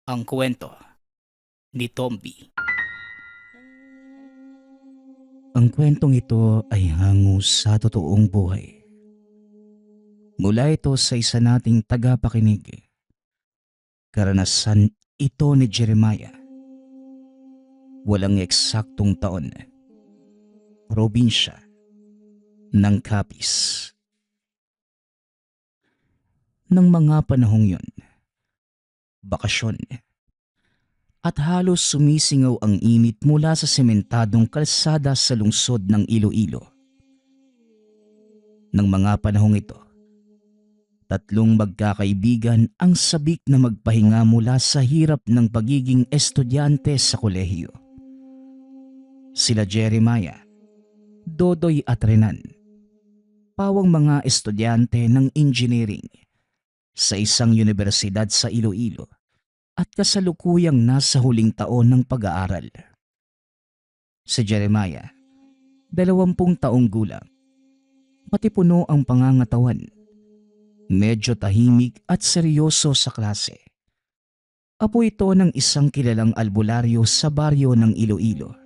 Ang kwento ni Tomby. Ang kwentong ito ay hango sa totoong buhay. Mula ito sa isa nating tagapakinig. Karanasan ito ni Jeremiah. Walang eksaktong taon. Probinsya ng Capiz. Nang mga panahong yun, bakasyon. At halos sumisingaw ang init mula sa sementadong kalsada sa lungsod ng Iloilo. Nang mga panahong ito, tatlong magkakaibigan ang sabik na magpahinga mula sa hirap ng pagiging estudyante sa kolehiyo. Sila Jeremiah, Dodoy at Renan, pawang mga estudyante ng engineering sa isang universidad sa Iloilo at kasalukuyang nasa huling taon ng pag-aaral. Si Jeremiah, 20 taong gulang, pati puno ang pangangatawan. Medyo tahimik at seryoso sa klase. Apo ito ng isang kilalang albularyo sa baryo ng Iloilo,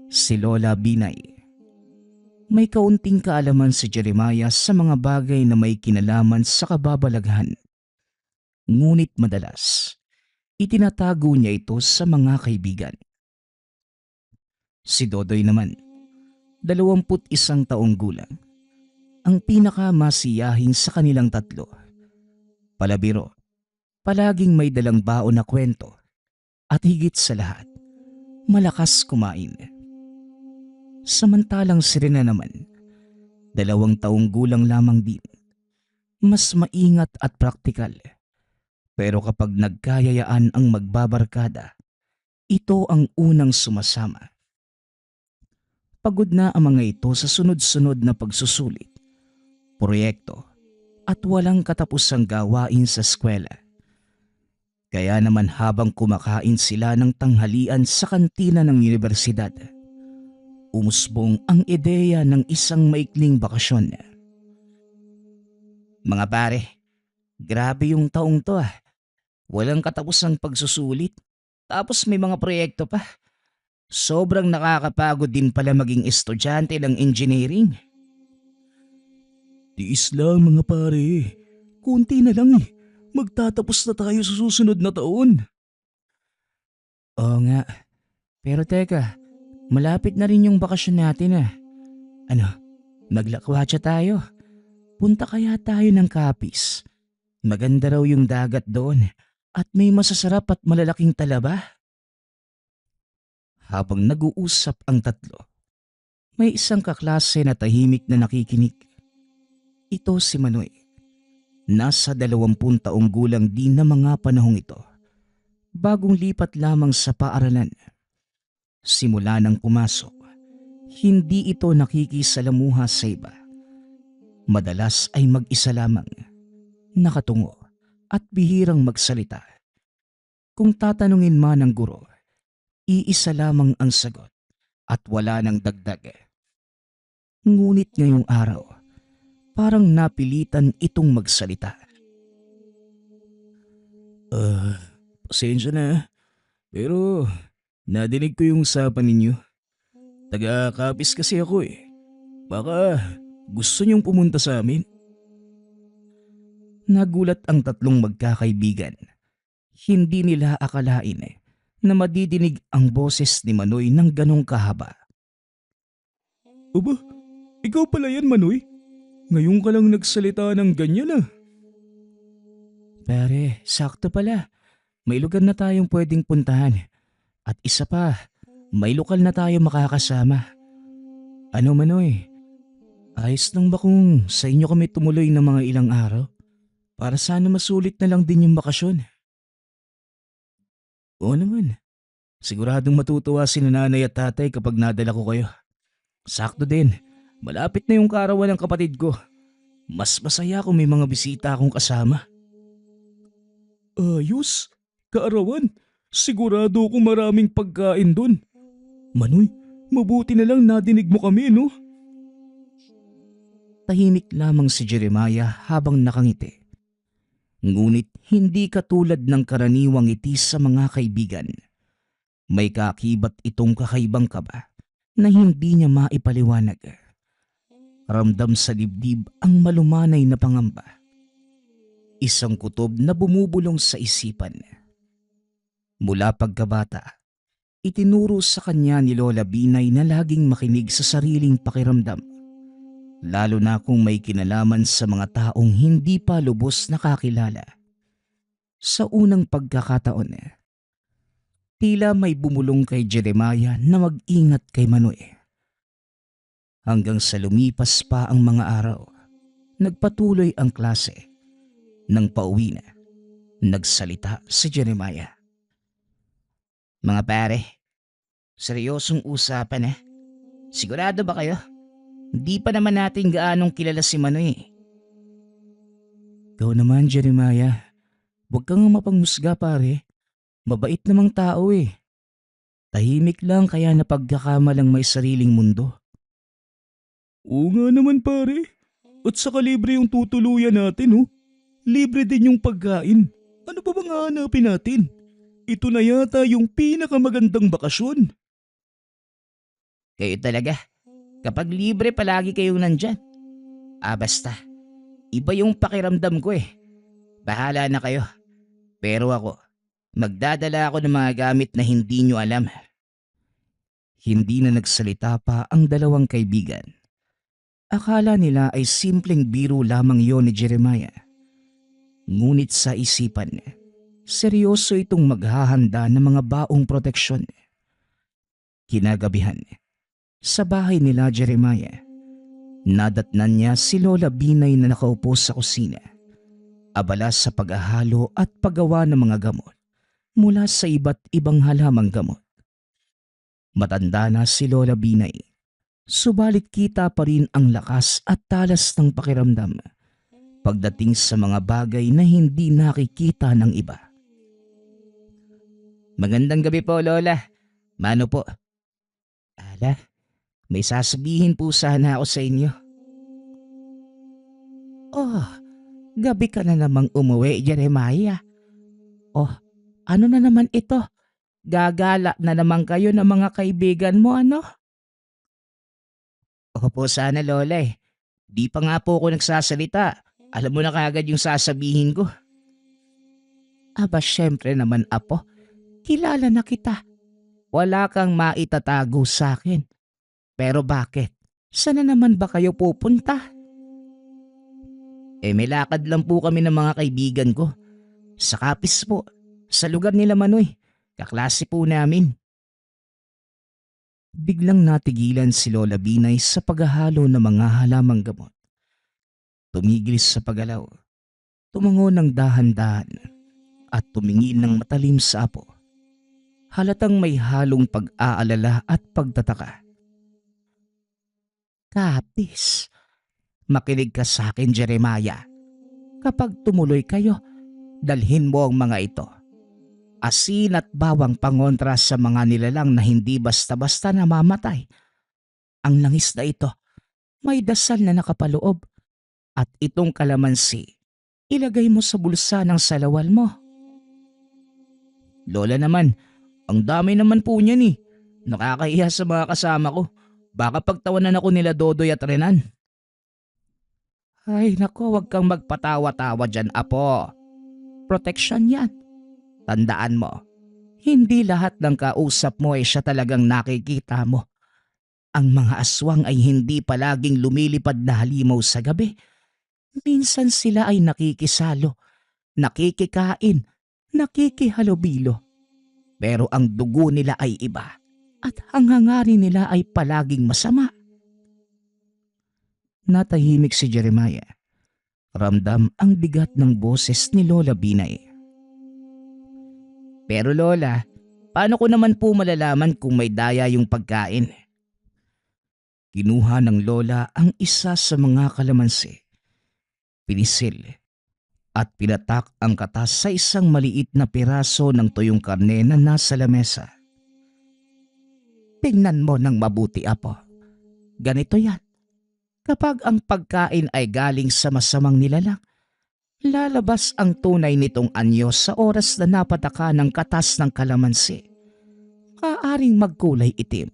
si Lola Binay. May kaunting kaalaman si Jeremiah sa mga bagay na may kinalaman sa kababalaghan. Ngunit madalas, itinatago niya ito sa mga kaibigan. Si Dodoy naman, 21 taong gulang, ang pinakamasiyahin sa kanilang tatlo. Palabiro, palaging may dalang baon na kwento at higit sa lahat, malakas kumain. Samantalang si Rena naman, 2 taong gulang lamang din, mas maingat at praktikal. Pero kapag nagkayayaan ang magbabarkada, ito ang unang sumasama. Pagod na ang mga ito sa sunod-sunod na pagsusulit, proyekto at walang katapusang gawain sa eskwela. Kaya naman habang kumakain sila ng tanghalian sa kantina ng universidad, umusbong ang ideya ng isang maikling bakasyon. Mga pare, grabe yung taong to ah. Walang katapusang pagsusulit, tapos may mga proyekto pa. Sobrang nakakapagod din pala maging estudyante ng engineering. Tiis lang mga pare, konti na lang eh. Magtatapos na tayo sa susunod na taon. Oo nga, pero teka, malapit na rin yung bakasyon natin ah. Ano, maglakwatsa tayo. Punta kaya tayo ng Capiz. Maganda raw yung dagat doon at may masasarap at malalaking talaba. Habang nag-uusap ang tatlo, may isang kaklase na tahimik na nakikinig. Ito si Manoy. Nasa 20 taong gulang din na mga panahong ito. Bagong lipat lamang sa paaralan. Simula nang pumasok, hindi ito nakikisalamuha sa iba. Madalas ay mag-isa lamang, nakatungo at bihirang magsalita. Kung tatanungin man ng guro, iisa lamang ang sagot at wala nang dagdag. Ngunit ngayong araw, parang napilitan itong magsalita. Pasensya na, pero nadinig ko yung usapan ninyo. Taga-Capiz kasi ako eh. Baka gusto niyong pumunta sa amin? Nagulat ang tatlong magkakaibigan. Hindi nila akalain na madidinig ang boses ni Manoy ng ganong kahaba. Aba, ikaw pala yan Manoy? Ngayon ka lang nagsalita ng ganyan ah. Pare, sakto pala. May lugar na tayong pwedeng puntahan. At isa pa, may lokal na tayo makakasama. Ano Manoy? Ayos lang ba kung sa inyo kami tumuloy ng mga ilang araw? Para sana masulit na lang din yung bakasyon. Oo naman. Siguradong matutuwa si nanay at tatay kapag nadala ko kayo. Sakto din. Malapit na yung kaarawan ng kapatid ko. Mas masaya kung may mga bisita akong kasama. Ayos. Kaarawan. Sigurado akong maraming pagkain dun. Manoy, mabuti na lang nadinig mo kami, no? Tahimik lamang si Jeremiah habang nakangiti. Ngunit hindi katulad ng karaniwang ngiti sa mga kaibigan. May kaakibat itong kakaibang kaba na hindi niya maipaliwanag. Ramdam sa dibdib ang malumanay na pangamba. Isang kutob na bumubulong sa isipan. Mula pagkabata, itinuro sa kanya ni Lola Binay na laging makinig sa sariling pakiramdam, lalo na kung may kinalaman sa mga taong hindi pa lubos nakakilala. Sa unang pagkakataon, tila may bumulong kay Jeremiah na mag-ingat kay Manoy. Hanggang sa lumipas pa ang mga araw, nagpatuloy ang klase. Nang pauwi na, nagsalita si Jeremiah. Mga pare, seryosong usapan Sigurado ba kayo? Hindi pa naman natin gaanong kilala si Manoy. Ikaw naman, Jeremiah. Huwag kang mapanghusga, pare. Mabait namang tao Tahimik lang kaya napagkakamalang may sariling mundo. Oo nga naman, pare. At saka libre yung tutuluyan natin, Libre din yung pagkain. Ano pa bang hahanapin natin? Ito na yata yung pinakamagandang bakasyon. Kayo talaga. Kapag libre palagi kayong nandyan. Basta. Iba yung pakiramdam ko Bahala na kayo. Pero ako, magdadala ako ng mga gamit na hindi nyo alam. Hindi na nagsalita pa ang dalawang kaibigan. Akala nila ay simpleng biro lamang yon ni Jeremiah. Ngunit sa isipan, seryoso itong maghahanda ng mga baong proteksyon. Kinagabihan, sa bahay nila Jeremiah, nadatnan niya si Lola Binay na nakaupo sa kusina, abala sa paghahalo at paggawa ng mga gamot mula sa iba't ibang halamang gamot. Matanda na si Lola Binay, subalit kita pa rin ang lakas at talas ng pakiramdam pagdating sa mga bagay na hindi nakikita ng iba. Magandang gabi po, Lola. Mano po? May sasabihin po sana ako sa inyo. Oh, gabi ka na namang umuwi, Jeremiah. Oh, ano na naman ito? Gagala na naman kayo ng mga kaibigan mo, ano? Opo sana, Lola Di pa nga po ako nagsasalita. Alam mo na kaagad yung sasabihin ko. Syempre naman, Apo. Kilala na kita. Wala kang maitatago sa akin. Pero bakit? Saan na naman ba kayo pupunta? May lakad lang po kami ng mga kaibigan ko. Sa Kapis po. Sa lugar nila Manoy. Kaklase po namin. Biglang natigilan si Lola Binay sa paghahalo ng mga halamang gamot. Tumigil sa paggalaw, tumango ng dahan-dahan at tumingin ng matalim sa Apo. Halatang may halong pag-aalala at pagtataka. Kapis, makinig ka sa akin, Jeremiah. Kapag tumuloy kayo, dalhin mo ang mga ito. Asin at bawang pangontra sa mga nilalang na hindi basta-basta namamatay. Ang langis na ito, may dasal na nakapaloob. At itong kalamansi, ilagay mo sa bulsa ng salawal mo. Lola naman, ang dami naman po niyan Nakakahiya sa mga kasama ko. Baka pagtawanan ako nila Dodoy at Renan. Ay nako, wag kang magpatawa-tawa dyan, Apo. Protection yan. Tandaan mo, hindi lahat ng kausap mo siya talagang nakikita mo. Ang mga aswang ay hindi palaging lumilipad na halimaw sa gabi. Minsan sila ay nakikisalo, nakikikain, nakikihalubilo. Pero ang dugo nila ay iba at ang hangarin nila ay palaging masama. Natahimik si Jeremiah. Ramdam ang bigat ng boses ni Lola Binay. Pero Lola, paano ko naman po malalaman kung may daya yung pagkain? Kinuha ng Lola ang isa sa mga kalamansi. Pinisil at pinatak ang katas sa isang maliit na piraso ng tuyong karne na nasa lamesa. Tingnan mo ng mabuti, Apo. Ganito yan. Kapag ang pagkain ay galing sa masamang nilalang, lalabas ang tunay nitong anyo sa oras na napataka ng katas ng kalamansi. Maaring magkulay itim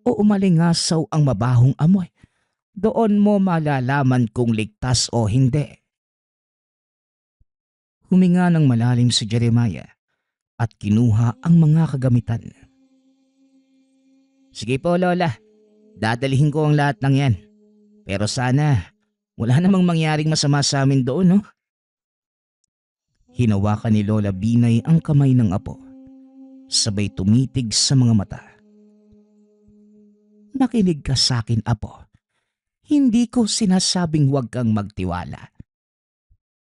o umalingasaw ang mabahong amoy. Doon mo malalaman kung ligtas o hindi. Huminga ng malalim si Jeremiah at kinuha ang mga kagamitan. Sige po Lola, dadalhin ko ang lahat ng yan. Pero sana wala namang mangyaring masama sa amin doon, no? Hinawakan ni Lola Binay ang kamay ng apo. Sabay tumitig sa mga mata. Makinig ka sa akin, apo. Hindi ko sinasabing huwag kang magtiwala.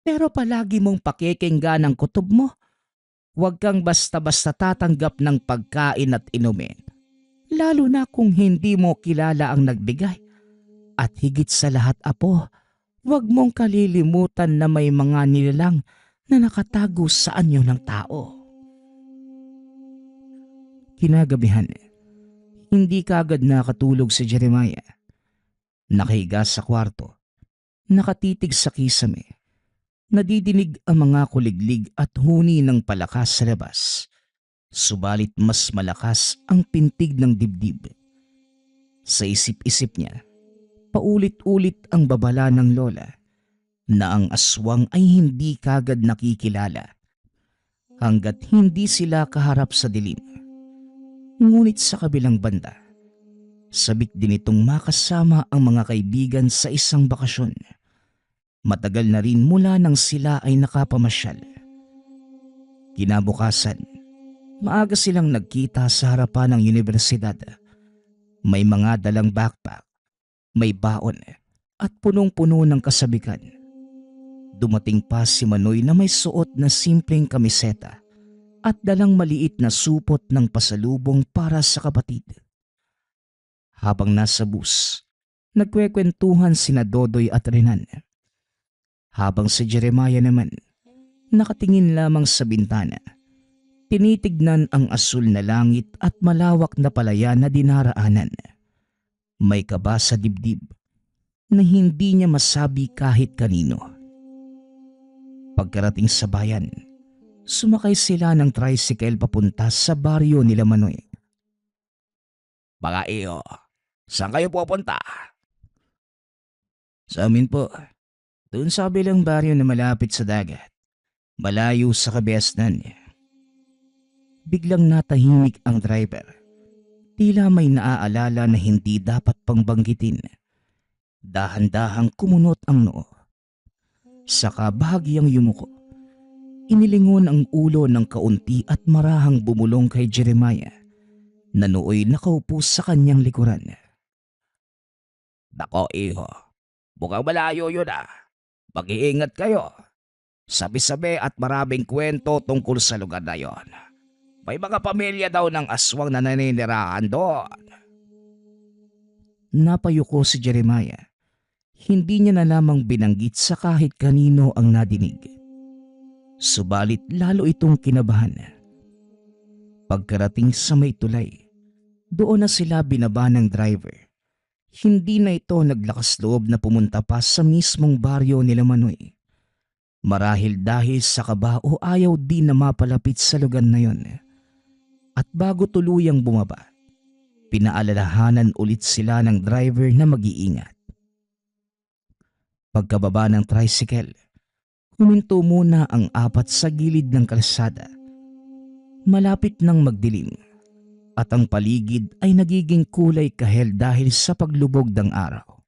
Pero palagi mong pakikinggan ang kutob mo. Huwag kang basta-basta tatanggap ng pagkain at inumin. Lalo na kung hindi mo kilala ang nagbigay. At higit sa lahat, apo, huwag mong kalilimutan na may mga nilalang na nakatago sa anyo ng tao. Kinagabihan, hindi kaagad nakatulog si Jeremiah. Nakahiga sa kwarto, nakatitig sa kisame. Nadidinig ang mga kuliglig at huni ng palakas sa labas. Subalit mas malakas ang pintig ng dibdib. Sa isip-isip niya, paulit-ulit ang babala ng lola na ang aswang ay hindi kagad nakikilala hanggat hindi sila kaharap sa dilim. Ngunit sa kabilang banda, sabik din itong makasama ang mga kaibigan sa isang bakasyon. Matagal na rin mula nang sila ay nakapamasyal. Kinabukasan, maaga silang nagkita sa harapan ng universidad. May mga dalang backpack, may baon at punong-puno ng kasabikan. Dumating pa si Manoy na may suot na simpleng kamiseta at dalang maliit na supot ng pasalubong para sa kapatid. Habang nasa bus, nagkwekwentuhan sina Dodoy at Renan. Habang si Jeremiah naman, nakatingin lamang sa bintana. Tinitignan ang asul na langit at malawak na palaya na dinaraanan. May kaba sa dibdib na hindi niya masabi kahit kanino. Pagkarating sa bayan, sumakay sila ng tricycle papunta sa baryo nila Manoy. Mga iyo, saan kayo pupunta? Sa amin po, doon sa kabilang baryo na malapit sa dagat, malayo sa kabiasnan. Biglang natahimik ang driver. Tila may naaalala na hindi dapat pang banggitin. Dahan-dahang kumunot ang noo. Saka bahagyang yumuko. Inilingon ang ulo ng kaunti at marahang bumulong kay Jeremiah na nooy nakaupo sa kanyang likuran. Nako iho, mukhang malayo yun ah. Mag-iingat kayo. Sabi-sabi at maraming kwento tungkol sa lugar na yon. May mga pamilya daw ng aswang na naninirahan doon. Napayuko si Jeremiah. Hindi niya na lamang binanggit sa kahit kanino ang nadinig. Subalit lalo itong kinabahan. Pagkarating sa may tulay, doon na sila binaba ng driver. Hindi na ito naglakas loob na pumunta pa sa mismong baryo nila Manoy. Marahil dahil sa kaba o ayaw din na mapalapit sa lugar na yon. At bago tuluyang bumaba, pinaalalahanan ulit sila ng driver na mag-iingat. Pagkababa ng tricycle, huminto muna ang apat sa gilid ng kalsada. Malapit nang magdilim at ang paligid ay nagiging kulay kahel dahil sa paglubog ng araw.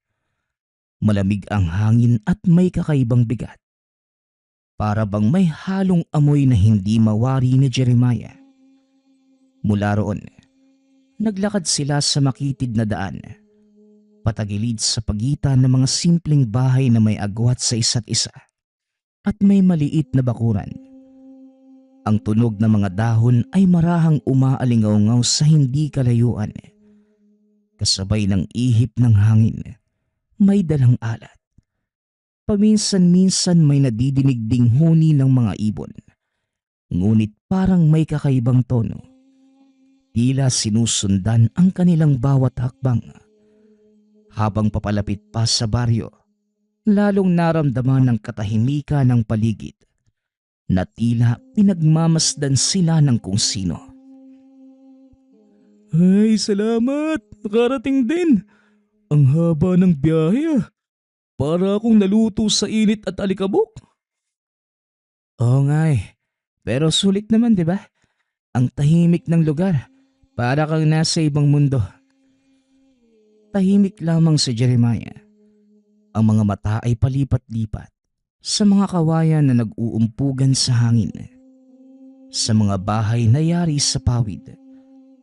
Malamig ang hangin at may kakaibang bigat. Para bang may halong amoy na hindi mawari ni Jeremiah. Mula roon, naglakad sila sa makitid na daan, patagilid sa pagitan ng mga simpleng bahay na may agwat sa isa't isa at may maliit na bakuran. Ang tunog ng mga dahon ay marahang umaalingaw-ngaw sa hindi kalayuan. Kasabay ng ihip ng hangin, may dalang alat. Paminsan-minsan may nadidinig ding huni ng mga ibon. Ngunit parang may kakaibang tono. Tila sinusundan ang kanilang bawat hakbang. Habang papalapit pa sa baryo, lalong naramdaman ng katahimikan ng paligid na tila pinagmamasdan sila ng kung sino. Ay, salamat! Nakarating din! Ang haba ng biyahe ah. Para akong naluto sa init at alikabok. Oo nga eh. Pero sulit naman, di ba? Ang tahimik ng lugar. Para kang nasa ibang mundo. Tahimik lamang si Jeremiah. Ang mga mata ay palipat-lipat sa mga kawayan na nag-uumpugan sa hangin. Sa mga bahay na yari sa pawid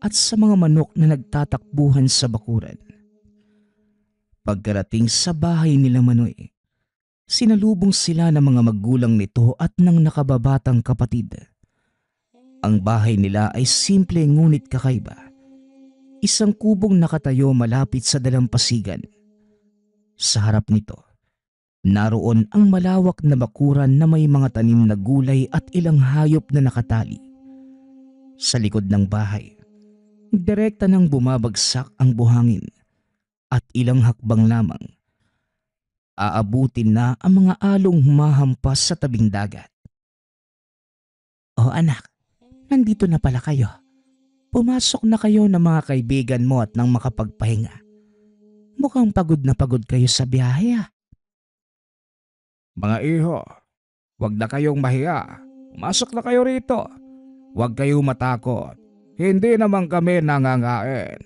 at sa mga manok na nagtatakbuhan sa bakuran. Pagkarating sa bahay nila Manoy, sinalubong sila ng mga magulang nito at ng nakababatang kapatid. Ang bahay nila ay simple ngunit kakaiba. Isang kubong nakatayo malapit sa dalampasigan. Sa harap nito, naroon ang malawak na bakuran na may mga tanim na gulay at ilang hayop na nakatali. Sa likod ng bahay, direkta nang bumabagsak ang buhangin at ilang hakbang lamang. Aabutin na ang mga along humahampas sa tabing dagat. O anak, nandito na pala kayo. Pumasok na kayo ng mga kaibigan mo at nang makapagpahinga. Mukhang pagod na pagod kayo sa biyahe ah. Mga iho, huwag na kayong mahiya. Pumasok na kayo rito. Huwag kayong matakot. Hindi naman kami nangangain.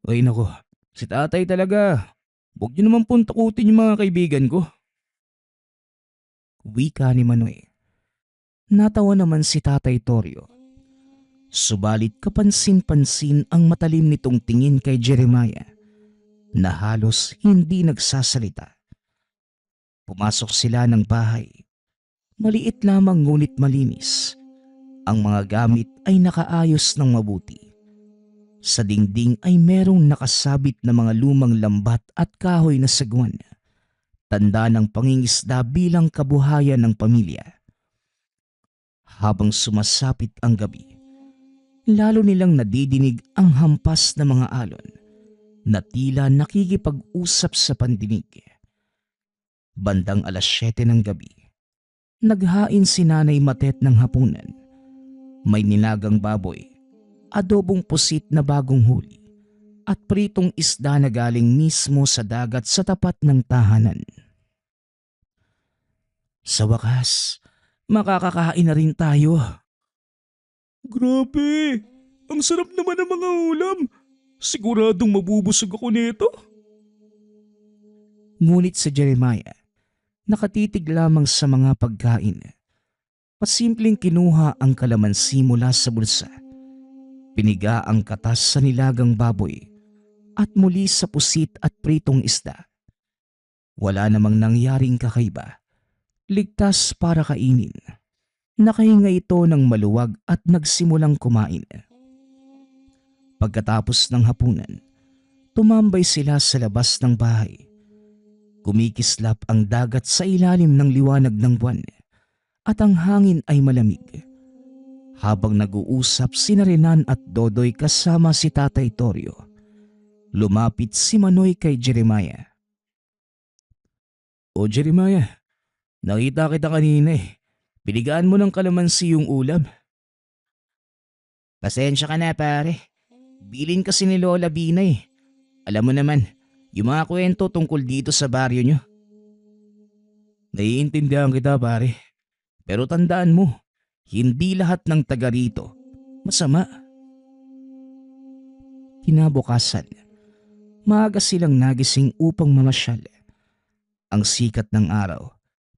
Ay nako, si tatay talaga. Huwag niyo naman pong takutin yung mga kaibigan ko. Wika ni Manoy. Natawa naman si Tatay Torio. Subalit kapansin-pansin ang matalim nitong tingin kay Jeremiah na halos hindi nagsasalita. Pumasok sila ng bahay. Maliit lamang ngunit malinis. Ang mga gamit ay nakaayos ng mabuti. Sa dingding ay merong nakasabit na mga lumang lambat at kahoy na sagwan. Tanda ng pangingisda bilang kabuhayan ng pamilya. Habang sumasapit ang gabi, lalo nilang nadidinig ang hampas ng mga alon na tila nakikipag-usap sa pandinig. Bandang 7:00 ng gabi, naghain si Nanay Matet ng hapunan. May nilagang baboy, adobong pusit na bagong huli, at pritong isda na galing mismo sa dagat sa tapat ng tahanan. Sa wakas, makakakain na rin tayo. Grabe! Ang sarap naman ng mga ulam! Siguradong mabubusog ako nito. Ngunit si Jeremiah, nakatitig lamang sa mga pagkain. Pasimpleng kinuha ang kalamansi mula sa bulsa. Piniga ang katas sa nilagang baboy at muli sa pusit at pritong isda. Wala namang nangyaring kakaiba. Ligtas para kainin. Nakahinga ito ng maluwag at nagsimulang kumain. Pagkatapos ng hapunan, tumambay sila sa labas ng bahay. Kumikislap ang dagat sa ilalim ng liwanag ng buwan at ang hangin ay malamig. Habang nag-uusap sina Renan at Dodoy kasama si Tatay Torio, lumapit si Manoy kay Jeremiah. O Jeremiah, nakita kita kanina eh. Pinigaan mo ng kalamansi yung ulam. Pasensya ka na pare. Bilin kasi ni Lola Bina eh. Alam mo naman, yung mga kwento tungkol dito sa baryo nyo. Naiintindihan kita pare. Pero tandaan mo, hindi lahat ng taga rito masama. Kinabukasan, maaga silang nagising upang mamasyal. Ang sikat ng araw,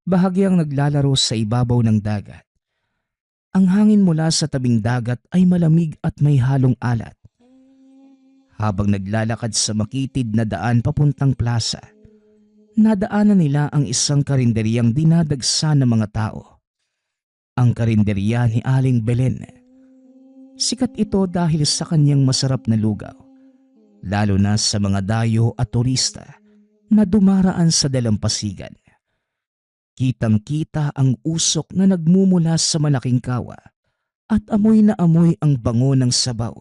bahagyang naglalaro sa ibabaw ng dagat. Ang hangin mula sa tabing dagat ay malamig at may halong alat. Habang naglalakad sa makitid na daan papuntang plaza, nadaanan nila ang isang karinderyang dinadagsa ng mga tao. Ang karinderya ni Aling Belen. Sikat ito dahil sa kanyang masarap na lugaw, lalo na sa mga dayo at turista na dumaraan sa dalampasigan. Kitang-kita ang usok na nagmumula sa malaking kawa at amoy na amoy ang bango ng sabaw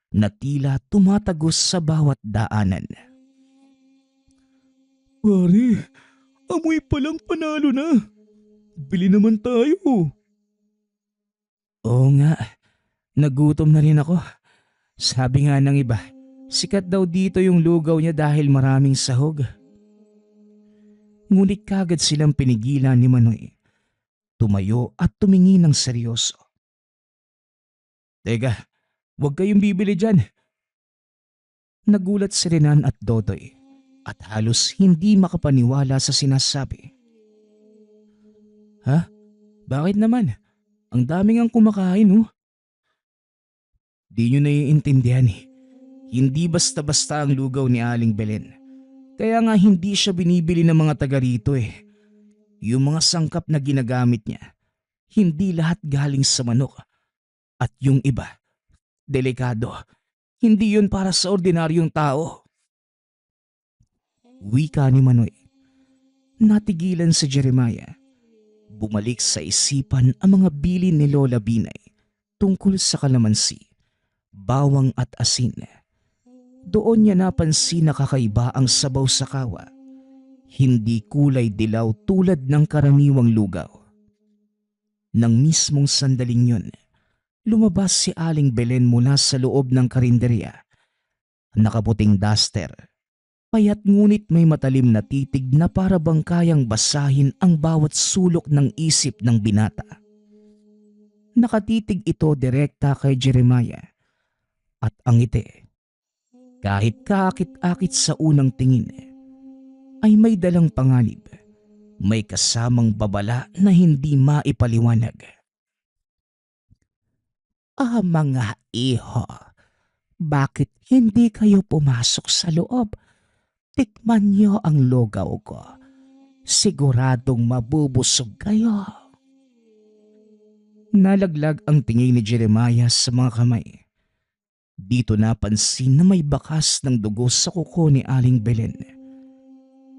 na tila tumatagos sa bawat daanan. Pare, amoy palang panalo na. Bili naman tayo. Oo nga, nagutom na rin ako. Sabi nga ng iba, sikat daw dito yung lugaw niya dahil maraming sahog. Ngunit kagad silang pinigilan ni Manoy. Tumayo at tumingin ng seryoso. Teka, huwag kayong bibili dyan. Nagulat si Renan at Dodoy at halos hindi makapaniwala sa sinasabi. Ha? Bakit naman? Ang daming ang kumakain oh. Di nyo naiintindihan eh. Hindi basta-basta ang lugaw ni Aling Belen. Kaya nga hindi siya binibili ng mga taga rito eh. Yung mga sangkap na ginagamit niya, hindi lahat galing sa manok. At yung iba, delikado. Hindi yun para sa ordinaryong tao. Wika ni Manoy. Natigilan si Jeremiah. Bumalik sa isipan ang mga bilin ni Lola Binay tungkol sa kalamansi, bawang at asin. Doon niya napansin na kakaiba ang sabaw sa kawa. Hindi kulay dilaw tulad ng karaniwang lugaw. Nang mismong sandaling yun, lumabas si Aling Belen mula sa loob ng karinderya. Nakaputing duster. Payat ngunit may matalim na titig na para bang kayang basahin ang bawat sulok ng isip ng binata. Nakatitig ito direkta kay Jeremiah. At ang ngiti, kahit kaakit-akit sa unang tingin, ay may dalang panganib. May kasamang babala na hindi maipaliwanag. Mga iho, bakit hindi kayo pumasok sa loob? Tikman niyo ang lugaw ko. Siguradong mabubusog kayo. Nalaglag ang tingin ni Jeremiah sa mga kamay. Dito napansin na may bakas ng dugo sa kuko ni Aling Belen.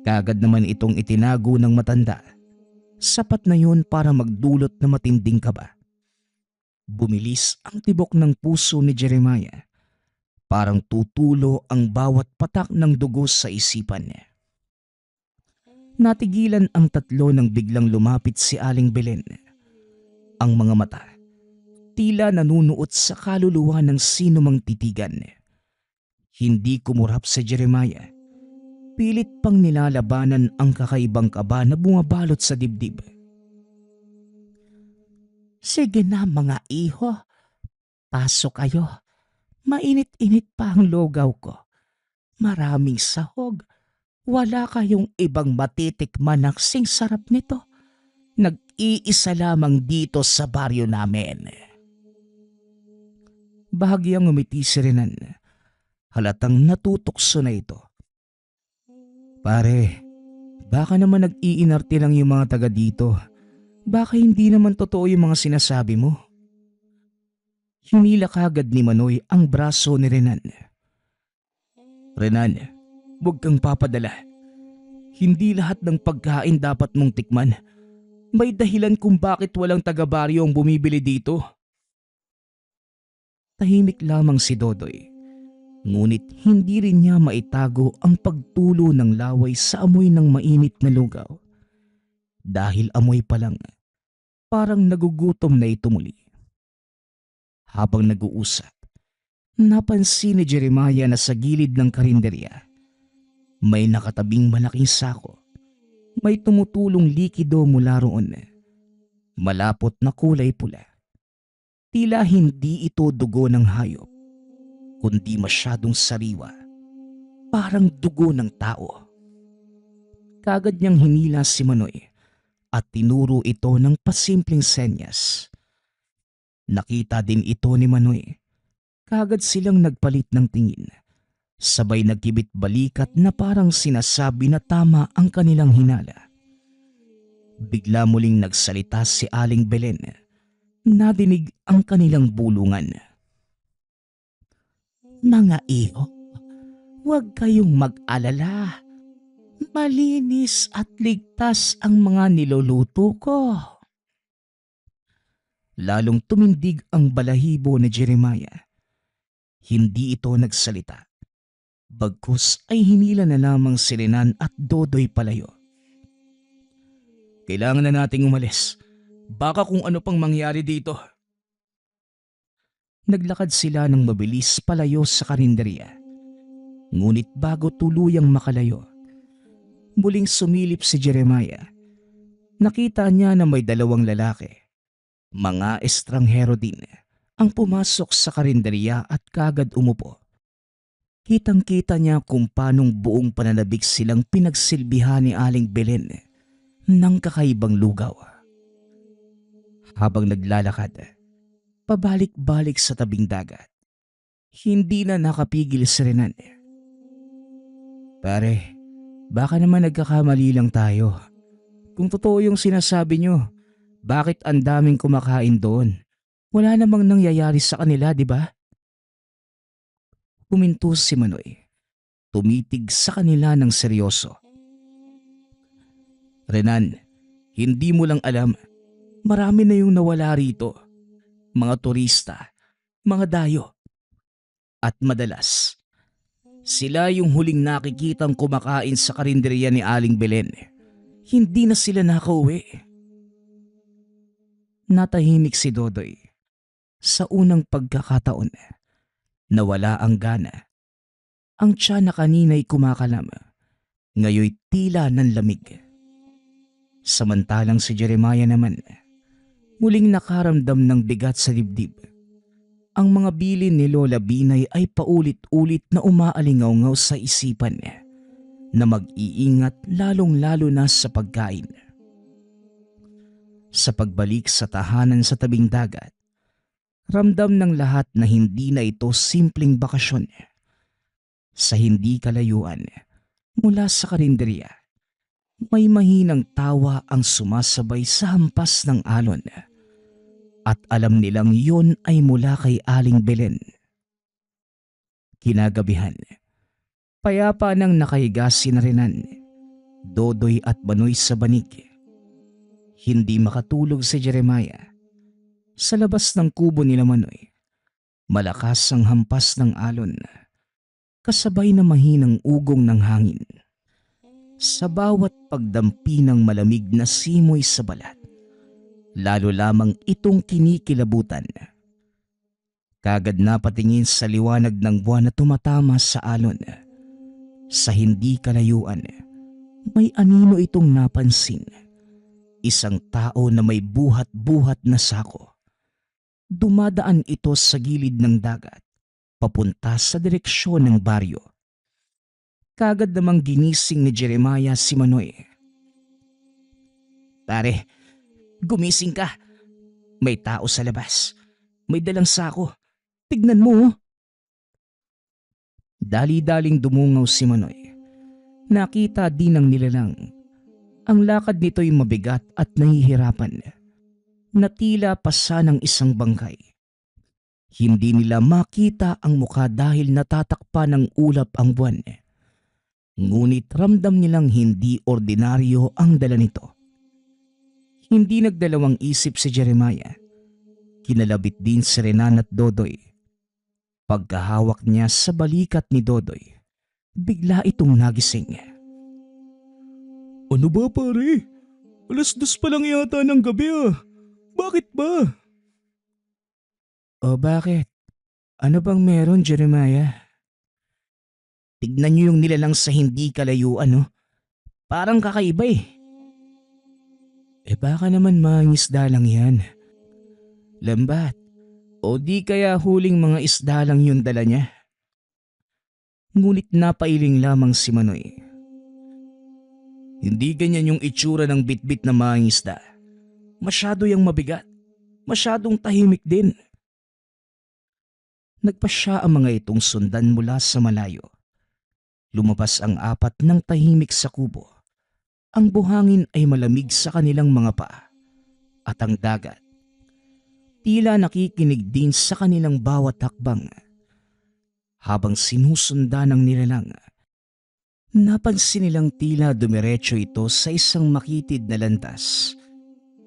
Kagad naman itong itinago ng matanda. Sapat na yun para magdulot na matinding kaba. Bumilis ang tibok ng puso ni Jeremiah. Parang tutulo ang bawat patak ng dugo sa isipan niya. Natigilan ang tatlo nang biglang lumapit si Aling Belen. Ang mga mata, tila nanunuot sa kaluluwa ng sino mang titigan. Hindi kumurap si Jeremiah. Pilit pang nilalabanan ang kakaibang kaba na bumabalot sa dibdib. Sige na mga iho, pasok kayo. Mainit-init pa ang lugaw ko. Maraming sahog. Wala kayong ibang matitikman ng sing sarap nito. Nag-iisa lamang dito sa baryo namin. Bahagyang umiti si Renan. Halatang natutokso na ito. Pare, baka naman nag-iinarte lang yung mga taga dito. Baka hindi naman totoo yung mga sinasabi mo. Hinila kagad ni Manoy ang braso ni Renan. Renan, huwag kang papadala. Hindi lahat ng pagkain dapat mong tikman. May dahilan kung bakit walang taga-baryo ang bumibili dito. Tahimik lamang si Dodoy. Ngunit hindi rin niya maitago ang pagtulo ng laway sa amoy ng mainit na lugaw. Dahil amoy pa lang, parang nagugutom na ito muli. Habang nag-uusap, napansin ni Jeremiah na sa gilid ng karinderya, may nakatabing malaking sako. May tumutulong likido mula roon. Malapot na kulay pula. Tila hindi ito dugo ng hayop, kundi masyadong sariwa. Parang dugo ng tao. Kagad niyang hinila si Manoy at tinuro ito ng pasimpleng senyas. Nakita din ito ni Manoy. Kagad silang nagpalit ng tingin. Sabay nagkibit balikat na parang sinasabi na tama ang kanilang hinala. Bigla muling nagsalita si Aling Belen. Nadinig ang kanilang bulungan. Mga iho, huwag kayong mag-alala. Malinis at ligtas ang mga niluluto ko. Lalong tumindig ang balahibo ni Jeremiah. Hindi ito nagsalita. Bagkus ay hinila na lamang si Renan at Dodoy palayo. Kailangan na nating umalis. Baka kung ano pang mangyari dito. Naglakad sila ng mabilis palayo sa karinderya. Ngunit bago tuluyang makalayo, muling sumilip si Jeremiah. Nakita niya na may dalawang lalaki, mga estranghero din, ang pumasok sa karinderya at kagad umupo. Kitang-kita niya kung paanong buong pananabik silang pinagsilbihan ni Aling Belen ng kakaibang lugaw. Habang naglalakad, pabalik-balik sa tabing dagat, hindi na nakapigil si Renan. Pare, baka naman nagkakamali lang tayo. Kung totoo yung sinasabi nyo, bakit ang daming kumakain doon? Wala namang nangyayari sa kanila, di ba? Huminto si Manoy. Tumitig sa kanila ng seryoso. Renan, hindi mo lang alam, marami na yung nawala rito. Mga turista, mga dayo. At madalas, sila yung huling nakikitang kumakain sa karinderya ni Aling Belen. Hindi na sila nakauwi. Natahimik si Dodoy. Sa unang pagkakataon, nawala ang gana. Ang tiyan na kanina'y kumakalam, ngayoy tila ng lamig. Samantalang si Jeremiah naman, muling nakaramdam ng bigat sa dibdib. Ang mga bilin ni Lola Binay ay paulit-ulit na umaalingaw-ngaw sa isipan niya na mag-iingat lalong-lalo na sa pagkain. Sa pagbalik sa tahanan sa tabing dagat, ramdam ng lahat na hindi na ito simpleng bakasyon. Sa hindi kalayuan, mula sa karinderya, may mahinang tawa ang sumasabay sa hampas ng alon. At alam nilang yun ay mula kay Aling Belen. Kinagabihan, payapa nang nakahiga si Renan, Dodoy at Manoy sa banig. Hindi makatulog si Jeremiah. Sa labas ng kubo nila Manoy, malakas ang hampas ng alon, kasabay na mahinang ugong ng hangin. Sa bawat pagdampi ng malamig na simoy sa balat, lalo lamang itong kinikilabutan. Kagad na patingin sa liwanag ng buwan na tumatama sa alon. Sa hindi kalayuan, may anino itong napansin. Isang tao na may buhat-buhat na sako. Dumadaan ito sa gilid ng dagat, papunta sa direksyon ng baryo. Kagad namang ginising ni Jeremiah si Manoy. Pare, gumising ka. May tao sa labas. May dalang sako. Tignan mo. Dali-daling dumungaw si Manoy. Nakita din ng nilalang. Ang lakad nito'y mabigat at nahihirapan. Na tila pasa ng isang bangkay. Hindi nila makita ang mukha dahil natatakpa ng ulap ang buwan. Ngunit ramdam nilang hindi ordinaryo ang dala nito. Hindi nagdalawang isip si Jeremiah. Kinalabit din si Renan at Dodoy. Pagkahawak niya sa balikat ni Dodoy, bigla itong nagising. Ano ba pare? 2:00 pa lang yata ng gabi ah. Bakit ba? O bakit? Ano bang meron, Jeremiah? Tignan niyo yung nilalang sa hindi kalayuan, no? Parang kakaiba eh. Baka naman mga isda lang yan. Lambat. O di kaya huling mga isda lang yun dala niya. Ngunit napailing lamang si Manoy. Hindi ganyan yung itsura ng bitbit na mga isda. Masyado yung mabigat. Masyadong tahimik din. Nagpasya ang mga itong sundan mula sa malayo. Lumabas ang 4 ng tahimik sa kubo. Ang buhangin ay malamig sa kanilang mga paa. At ang dagat, tila nakikinig din sa kanilang bawat hakbang. Habang sinusundan ng nilalang, napansin nilang tila dumiretso ito sa isang makitid na landas,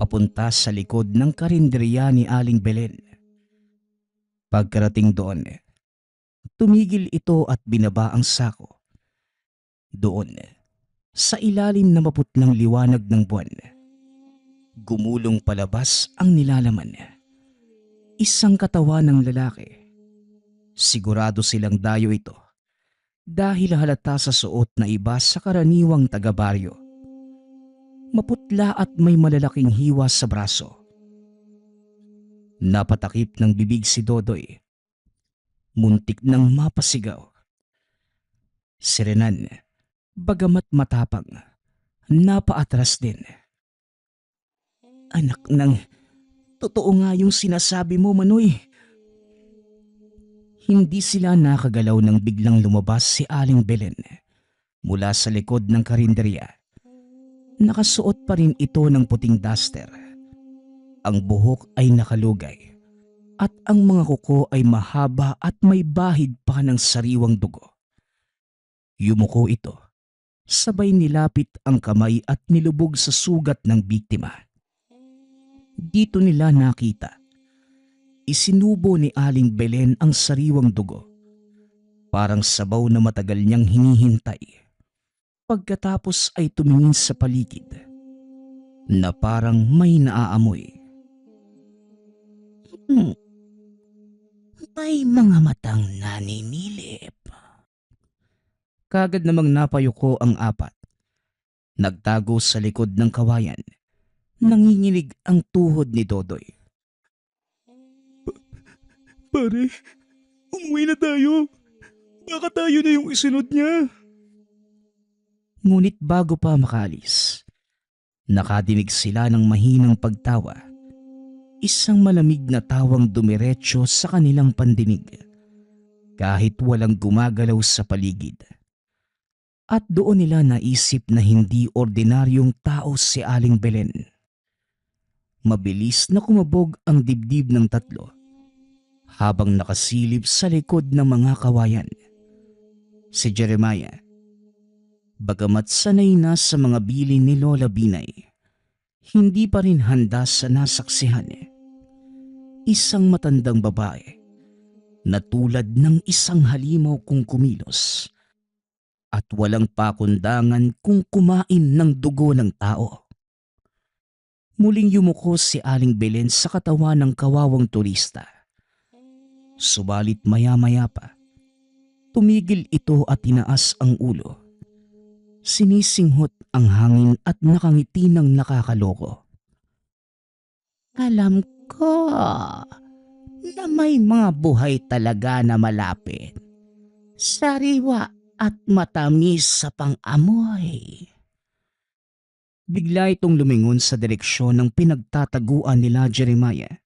papunta sa likod ng karinderya ni Aling Belen. Pagkarating doon, Tumigil ito at binaba ang sako. Doon, sa ilalim na maputlang liwanag ng buwan, gumulong palabas ang nilalaman. Isang katawan ng lalaki. Sigurado silang dayo ito dahil halata sa suot na iba sa karaniwang taga-baryo. Maputla at may malalaking hiwa sa braso. Napatakip ng bibig si Dodoy. Muntik nang mapasigaw. Si Renan, bagamat matapang, napaatras din. Anak ng, totoo nga yung sinasabi mo, Manoy. Hindi sila nakagalaw nang biglang lumabas si Aling Belen mula sa likod ng karinderya. Nakasuot pa rin ito ng puting duster. Ang buhok ay nakalugay at ang mga kuko ay mahaba at may bahid pa ng sariwang dugo. Yumuko ito, sabay nilapit ang kamay at nilubog sa sugat ng biktima. Dito nila nakita. Isinubo ni Aling Belen ang sariwang dugo. Parang sabaw na matagal niyang hinihintay. Pagkatapos ay tumingin sa paligid na parang may naaamoy. May mga matang naninilip. Kagad namang napayuko ang apat. Nagtago sa likod ng kawayan. Nanginginig ang tuhod ni Dodoy. Pare, umuwi na tayo. Baka tayo na yung isunod niya. Ngunit bago pa makalis, nakadinig sila ng mahinang pagtawa. Isang malamig na tawang dumiretso sa kanilang pandinig, kahit walang gumagalaw sa paligid. At doon nila naisip na hindi ordinaryong tao si Aling Belen. Mabilis na kumabog ang dibdib ng tatlo habang nakasilip sa likod ng mga kawayan. Si Jeremiah, bagamat sanay na sa mga bilin ni Lola Binay, hindi pa rin handa sa nasaksihan. Isang matandang babae na tulad ng isang halimaw kung kumilos at walang pakundangan kung kumain ng dugo ng tao. Muling yumuko si Aling Belen sa katawan ng kawawang turista. Subalit maya-maya pa, tumigil ito at tinaas ang ulo. Sinisinghot ang hangin at nakangiti ng nakakaloko. Alam ko na may mga buhay talaga na malapit. Sariwa at matamis sa pang-amoy. Bigla itong lumingon sa direksyon ng pinagtataguan nila Jeremiah.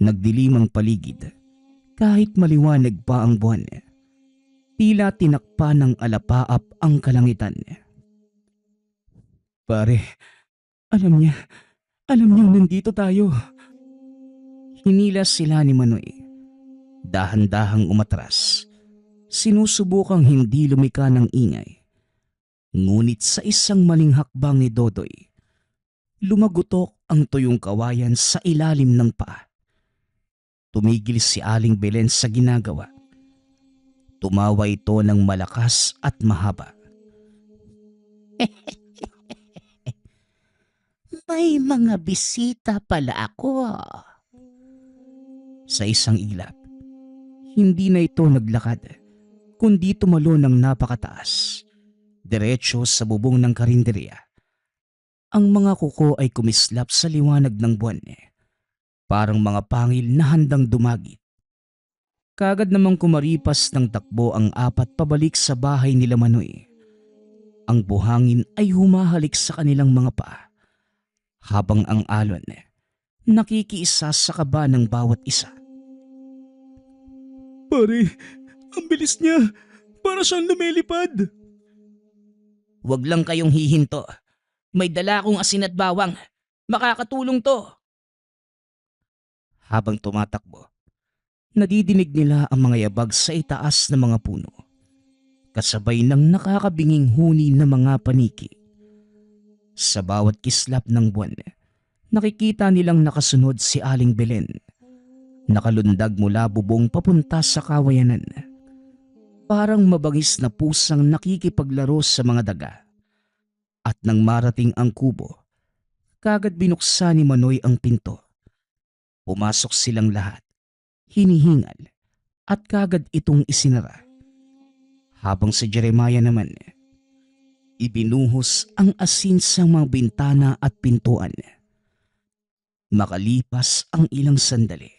Nagdilim ang paligid kahit maliwanag pa ang buwan. Tila tinakpa ng alapaap ang kalangitan. Pare, alam niyang nandito tayo. Hinila sila ni Manoy. Dahan-dahang umatras. Sinusubukang hindi lumika ng ingay. Ngunit sa isang maling hakbang ni Dodoy, lumagutok ang tuyong kawayan sa ilalim ng paa. Tumigil si Aling Belen sa ginagawa. Tumawa ito ng malakas at mahaba. May mga bisita pala ako. Sa isang ilap, hindi na ito naglakad, kundi tumalo ng napakataas, diretso sa bubong ng karinderya. Ang mga kuko ay kumislap sa liwanag ng buwan, parang mga pangil na handang dumagit. Kagad namang kumaripas ng takbo ang apat pabalik sa bahay nila Manoy. Ang buhangin ay humahalik sa kanilang mga paa, habang ang alon nakikiisa sa kaba ng bawat isa. Pare, ang bilis niya. Para siyang lumilipad. Huwag lang kayong hihinto. May dala akong asin at bawang. Makakatulong to. Habang tumatakbo, nadidinig nila ang mga yabag sa itaas ng mga puno, kasabay ng nakakabinging huni ng mga paniki. Sa bawat kislap ng buwan, nakikita nilang nakasunod si Aling Belen, nakalundag mula bubong papunta sa kawayanan. parang mabangis na pusang nakikipaglaro sa mga daga. At nang marating ang kubo, kagad binuksan ni Manoy ang pinto. Pumasok silang lahat, hinihingal, at kagad itong isinara. Habang si Jeremiah naman, ibinuhos ang asin sa mga bintana at pintuan. Makalipas ang ilang sandali,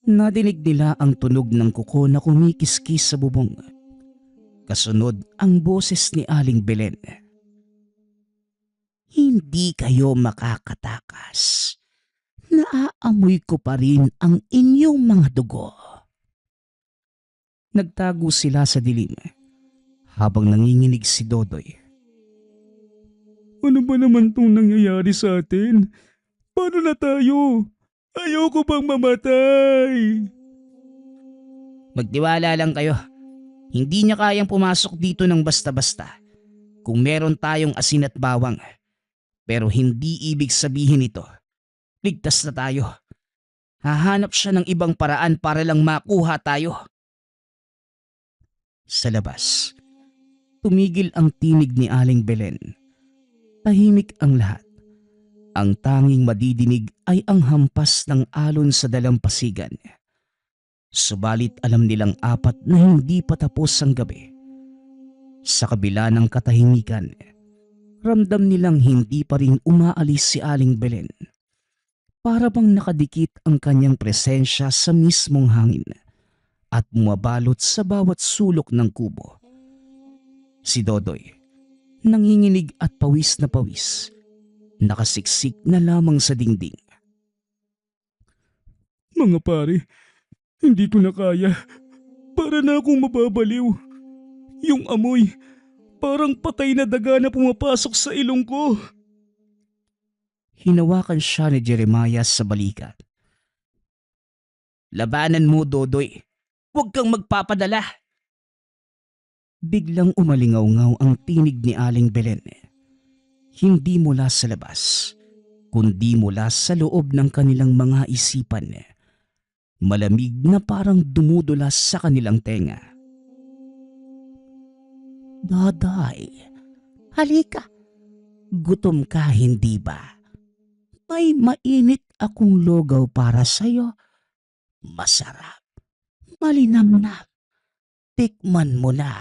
nadinig nila ang tunog ng kuko na kumikiskis sa bubong. Kasunod ang boses ni Aling Belen. Hindi kayo makakatakas. Naaamoy ko pa rin ang inyong mga dugo. Nagtago sila sa dilim habang nanginginig si Dodoy. Ano ba naman itong nangyayari sa atin? Paano na tayo? Ayoko bang mamatay? Magtiwala lang kayo. Hindi niya kayang pumasok dito ng basta-basta. Kung meron tayong asin at bawang. Pero hindi ibig sabihin ito, ligtas na tayo. Hahanap siya ng ibang paraan para lang makuha tayo. Sa labas, tumigil ang tinig ni Aling Belen. Tahimik ang lahat. Ang tanging madidinig ay ang hampas ng alon sa dalampasigan. Subalit alam nilang apat na hindi pa tapos ang gabi. Sa kabila ng katahimikan, ramdam nilang hindi pa rin umaalis si Aling Belen. Para bang nakadikit ang kanyang presensya sa mismong hangin at mumabalot sa bawat sulok ng kubo. Si Dodoy, nanginginig at pawis na pawis, nakasiksik na lamang sa dingding. Mga pare, hindi ko na kaya. Para na akong mababaliw. Yung amoy, parang patay na daga na pumapasok sa ilong ko. Hinawakan siya ni Jeremiah sa balikat. Labanan mo, Dodoy. Huwag kang magpapadala. Biglang umalingaw-ngaw ang tinig ni Aling Belen. Hindi mula sa labas, kundi mula sa loob ng kanilang mga isipan. Malamig na parang dumudulas sa kanilang tenga. Dodoy, halika. Gutom ka, hindi ba? May mainit akong lugaw para sa'yo. Masarap. Malinamnam. Tikman mo na.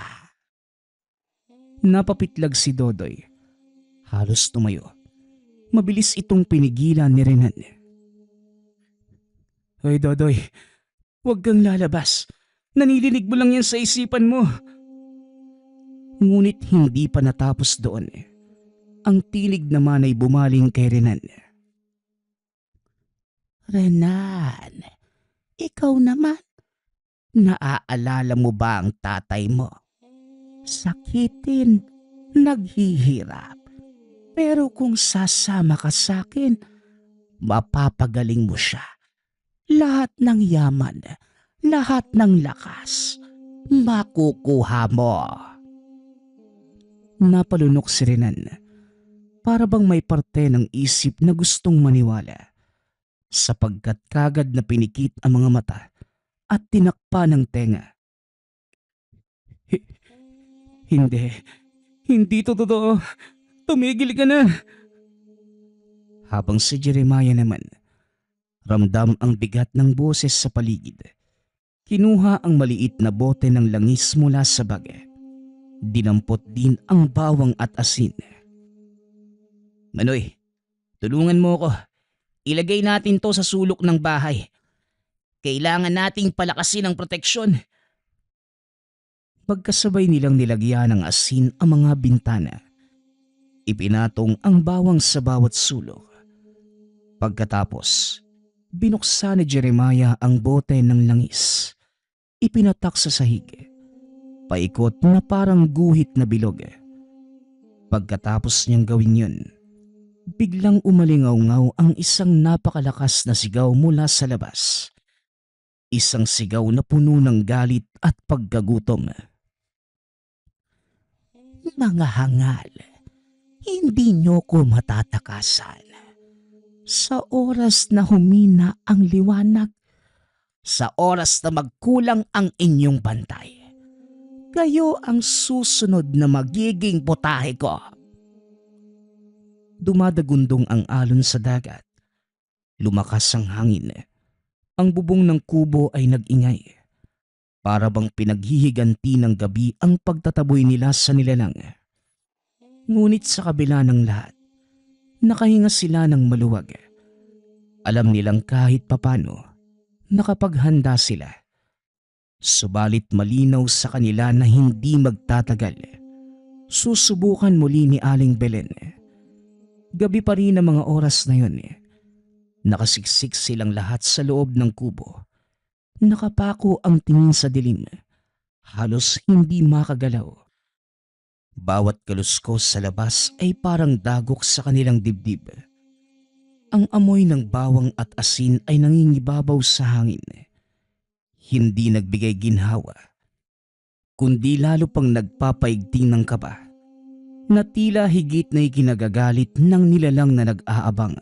Napapitlag si Dodoy. Halos tumayo. Mabilis itong pinigilan ni Renan. Hoy Dodoy, huwag kang lalabas. Nanilinig mo lang yan sa isipan mo. Ngunit hindi pa natapos doon. Ang tinig naman ay bumaling kay Renan. Renan, ikaw naman. Naaalala mo ba ang tatay mo? Sakitin, naghihirap. Pero kung sasama ka sa akin, mapapagaling mo siya. Lahat ng yaman, lahat ng lakas, makukuha mo. Napalunok si Renan. Para bang may parte ng isip na gustong maniwala. Sapagkat kagad na pinikit ang mga mata at tinakpa ng tenga. Hindi to totoo. Tumigil ka na. Habang si Jeremiah naman, ramdam ang bigat ng boses sa paligid. Kinuha ang maliit na bote ng langis mula sa bag. Dinampot din ang bawang at asin. Manoy, tulungan mo ko. Ilagay natin to sa sulok ng bahay. Kailangan nating palakasin ang proteksyon. Pagkasabay nilang nilagyan ng asin ang mga bintana. Ipinatong ang bawang sa bawat sulok. Pagkatapos, binuksan ni Jeremiah ang bote ng langis. Ipinatak sa sahig. Paikot na parang guhit na bilog. Pagkatapos niyang gawin yun, biglang umalingaw-ngaw ang isang napakalakas na sigaw mula sa labas. Isang sigaw na puno ng galit at pagkagutom. Mga hangal, hindi niyo ko matatakasan. Sa oras na humina ang liwanag, sa oras na magkulang ang inyong bantay, Kayo ang susunod na magiging putahe ko. Dumadagundong ang alon sa dagat. Lumakas ang hangin. Ang bubong ng kubo ay nag-ingay. Para bang pinaghihiganti ng gabi ang pagtataboy nila sa nilalang. Ngunit sa kabila ng lahat, nakahinga sila ng maluwag. Alam nilang kahit papano, nakapaghanda sila. Subalit malinaw sa kanila na hindi magtatagal. Susubukan muli ni Aling Belen. Gabi pa rin ang mga oras na yun. Nakasiksik silang lahat sa loob ng kubo. Nakapako ang tingin sa dilim. Halos hindi makagalaw. Bawat kaluskos sa labas ay parang dagok sa kanilang dibdib. Ang amoy ng bawang at asin ay nangingibabaw sa hangin. Hindi nagbigay ginhawa, kundi lalo pang nagpapaigting ng kaba, na tila higit na ikinagagalit ng nilalang na nag-aabang.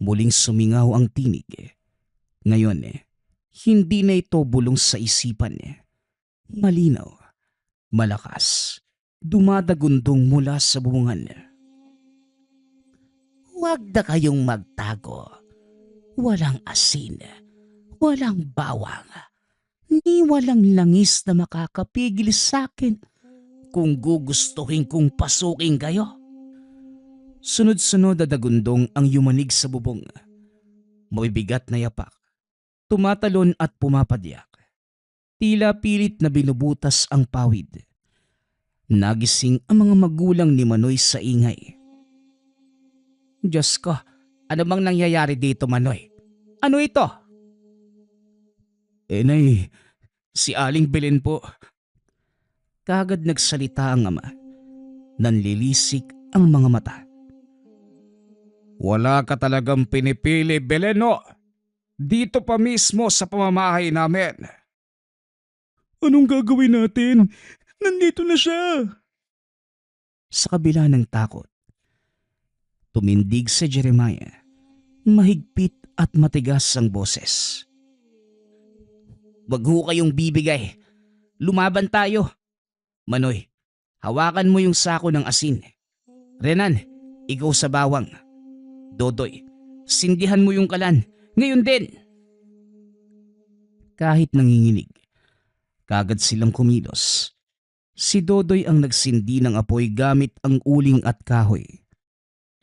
Muling sumingaw ang tinig. Ngayon, hindi na ito bulong sa isipan. Malinaw, malakas, dumadagundong mula sa bubungan. Huwag na kayong magtago. Walang asin. Walang bawang, ni walang langis na makakapigil sa akin kung gugustuhin kong pasukin kayo. Sunod-sunod na dagundong ang yumanig sa bubong. Mabibigat na yapak, tumatalon at pumapadyak. Tila pilit na binubutas ang pawid. Nagising ang mga magulang ni Manoy sa ingay. Diyos ko, ano bang nangyayari dito, Manoy? Ano ito? Nay, si Aling Belen po. Kagad nagsalita ang ama. Nanlilisik ang mga mata. Wala ka talagang pinipili, Beleno. Dito pa mismo sa pamamahay namin. Anong gagawin natin? Nandito na siya. Sa kabila ng takot, tumindig si Jeremiah. Mahigpit at matigas ang boses. Wag ho kayong bibigay. Lumaban tayo. Manoy, hawakan mo yung sako ng asin. Renan, ikaw sa bawang. Dodoy, sindihan mo yung kalan. Ngayon din. Kahit nanginginig, kagad silang kumilos. Si Dodoy ang nagsindi ng apoy gamit ang uling at kahoy.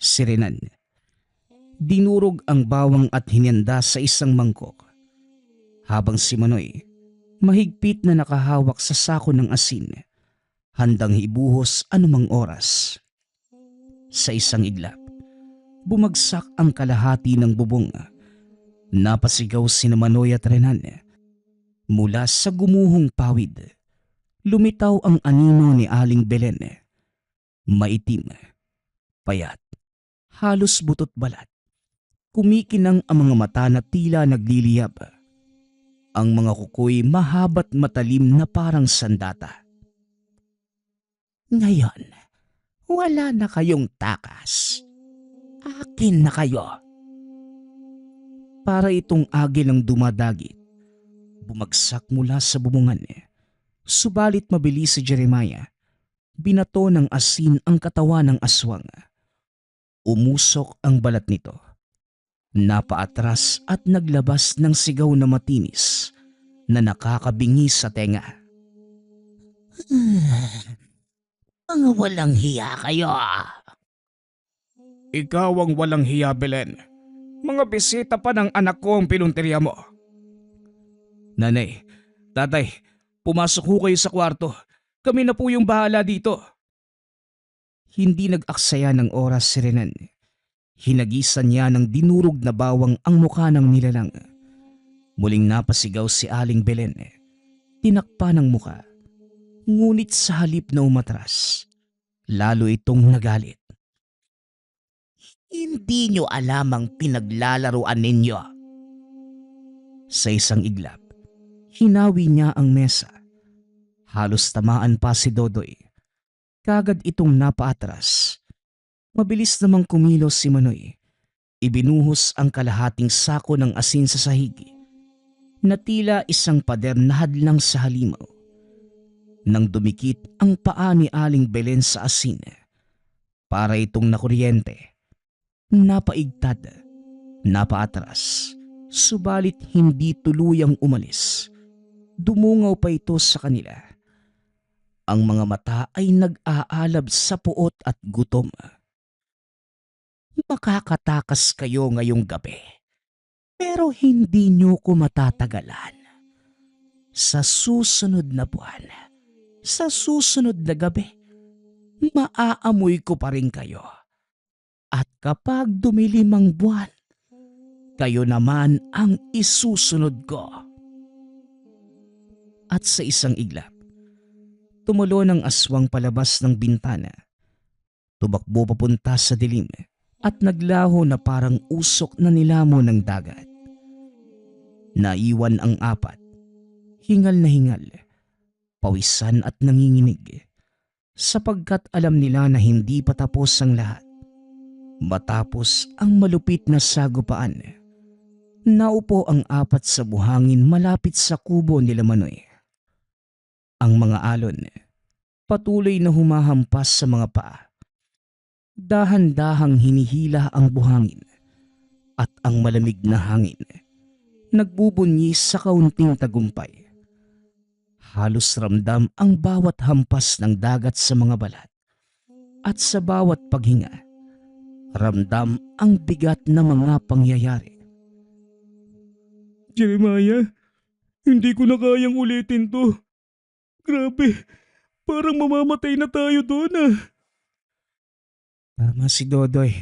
Si Renan, dinurog ang bawang at hinanda sa isang mangkok. Habang si Manoy, mahigpit na nakahawak sa sako ng asin, handang ibuhos anumang oras. Sa isang iglap, bumagsak ang kalahati ng bubong. Napasigaw si Manoy at Renan. Mula sa gumuhong pawid, lumitaw ang anino ni Aling Belen. Maitim, payat, halos butot balat. Kumikinang ang mga mata na tila nagliliyab. Ang mga kukoy mahaba't matalim na parang sandata. Ngayon, wala na kayong takas. Akin na kayo. Para itong agil ang dumadagit. Bumagsak mula sa bubungan. Subalit mabilis si Jeremiah. Binato ng asin ang katawan ng aswang. Umusok ang balat nito. Napaatras at naglabas ng sigaw na matinis na nakakabingi sa tenga. Mga walang hiya kayo. Ikaw ang walang hiya, Belen. Mga bisita pa ng anak ko ang pinuntirya mo. Nanay, tatay, pumasok ho kayo sa kwarto. Kami na po yung bahala dito. Hindi nag-aksaya ng oras si Renan. Hinagisan niya ng dinurog na bawang ang mukha ng nilalang. Muling napasigaw si Aling Belen. Tinakpa ng muka. Ngunit sa halip na umatras, lalo itong nagalit. Hindi nyo alam ang pinaglalaruan ninyo. Sa isang iglap, hinawi niya ang mesa. Halos tamaan pa si Dodoy. Kagad itong napaatras. Mabilis namang kumilos si Manoy. Ibinuhos ang kalahating sako ng asin sa sahig na tila isang pader na hadlang sa halimaw. nang dumikit ang paa ni Aling Belen sa asin para itong nakuryente. Napaigtad, napaatras, subalit hindi tuluyang umalis. Dumungaw pa ito sa kanila. Ang mga mata ay nag-aalab sa puot at gutom. Makakatakas kayo ngayong gabi, pero hindi niyo ko matatagalan. Sa susunod na buwan, sa susunod na gabi, maaamoy ko pa rin kayo. At kapag dumilim ang buwan, kayo naman ang isusunod ko. At sa isang iglap, tumulo ng aswang palabas ng bintana. Tumakbo papunta sa dilim at naglaho na parang usok na nilamon ng dagat. Naiwan ang apat, hingal na hingal, pawisan at nanginginig, sapagkat alam nila na hindi pa tapos ang lahat. Matapos ang malupit na sagupaan, naupo ang apat sa buhangin malapit sa kubo nila Manoy. Ang mga alon patuloy na humahampas sa mga paa. Dahan-dahang hinihila ang buhangin at ang malamig na hangin nagbubunyi sa kaunting tagumpay. Halos ramdam ang bawat hampas ng dagat sa mga balat at sa bawat paghinga, ramdam ang bigat na mga pangyayari. Jeremiah, hindi ko na kayang ulitin to. Grabe, parang mamamatay na tayo doon ah. Tama si Dodoy.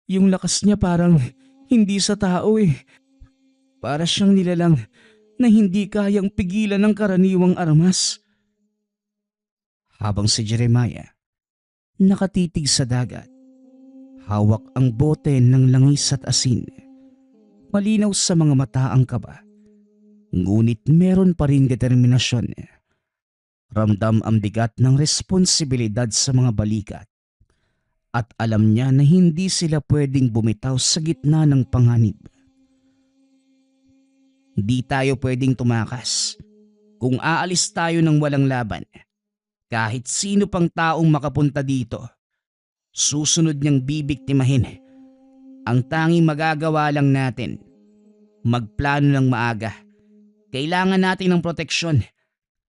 Yung lakas niya parang hindi sa tao eh. Para siyang nilalang na hindi kayang pigilan ng karaniwang armas. Habang si Jeremiah nakatitig sa dagat, hawak ang bote ng langis at asin. Malinaw sa mga mata ang kaba, ngunit meron pa rin determinasyon. Ramdam ang bigat ng responsibilidad sa mga balikat at alam niya na hindi sila pwedeng bumitaw sa gitna ng panganib. Di tayo pwedeng tumakas. Kung aalis tayo ng walang laban, kahit sino pang taong makapunta dito, susunod niyang bibiktimahin. Ang tanging magagawa lang natin, magplano ng maaga. Kailangan natin ng proteksyon